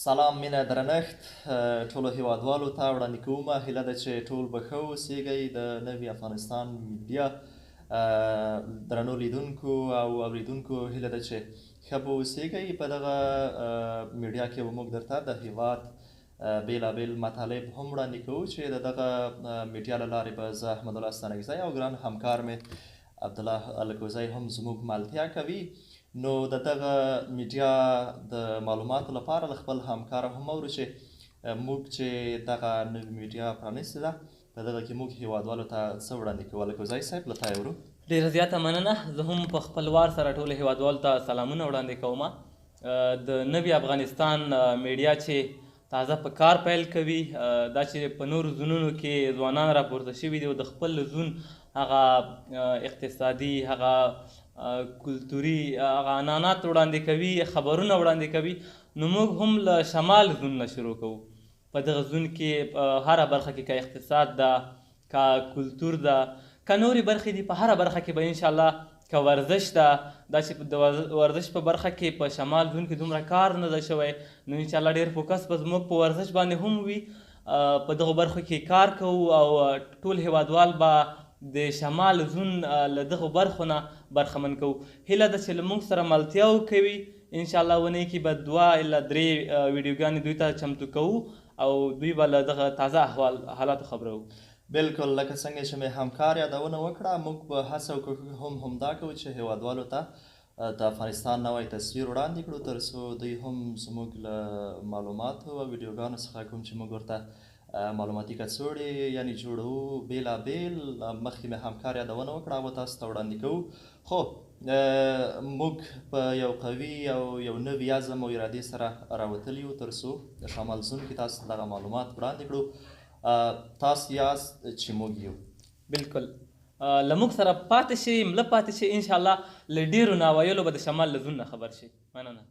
سلام مینه درنښت ټولو هیوادوالو ته وړاندې کومه هیله ده چې ټول به ښه اوسیږئ. د نوي افغانستان میډیا درنو لیدونکو او اوریدونکو هیله ده چې ښه به اوسیږئ. په دغه میډیا کې به موږ درته د هیواد بېلابېل مطالب هم وړاندې کوو چې د دغه میډیا له لارې به زه احمدالله ستانکزی او ګران همکار مې عبدالله الکوزی هم زموږ ملتیا کوي. نو د دغه میډیا د معلوماتو لپاره له خپل همکاره هم اورو چې موږ چې دغه نوې میډیا پرانیستې ده په دغه کې موږ هیوادوالو ته څه وړاندې کوو. الکوزی صاحب له تا اورو. ډېره زیاته مننه. زه هم په خپل وار سره ټولو هیوادوالو ته سلامونه وړاندې کوم. د نوي افغانستان میډیا چې تازه په کار پیل کوي، دا چې په نورو زونونو کې ځوانان راپورته شوي دي او د خپل زون هغه اقتصادي، هغه کلتوري، هغه عنعنات وړاندې کوي، خبرونه وړاندې کوي، نو موږ هم له شمال زون نه شروع کوو. په دغه زون کې هره برخه کې که اقتصاد ده، که کلتور ده، که نورې برخې دي، په هره برخه کې به انشاءالله که ورزش ده، دا چې د ورزش په برخه کې په شمال زون کې دومره کار نه ده شوی، نو انشاءالله ډېر فوکس به زموږ په ورزش باندې هم وي. په دغو برخو کې کار کوو او ټول هیوادوال به د شمال زون له دغو برخو نه برخمن کوو. هیله ده چې له موږ سره ملتیا وکوي. انشاءالله اونۍ کې به 2 الا 3 ویډیوګانې دوی ته چمتو کوو او دوی به له دغه تازه حالاتو خبرو. بالکل لکه څنګه چې مې همکار یادونه وکړه، موږ به هڅه وکړو همدا کوو چې هیوادوالو ته د افغانستان نوی تصویر وړاندې کړو، تر څو دوی هم زموږ له معلوماتو او ویډیوګانو څخه کوم چې موږ ورته معلوماتي کڅوړې یعنې جوړوو بېلابېل مخکې مې همکار یادونه وکړه او تاسو ته وړاندې کوو. خو موږ په یو قوي او یو نوي عزم او ارادې سره راوتلي یو تر څو د شمال زون کې تاسو ته دغه معلومات وړاندې کړو. تاسو یاست چې موږ یو. بالکل له موږ سره پاتې شئ، مله پاتې شئ. انشاءالله له ډېرو ناویلو به د شمال له زون نه خبر شئ. مننه.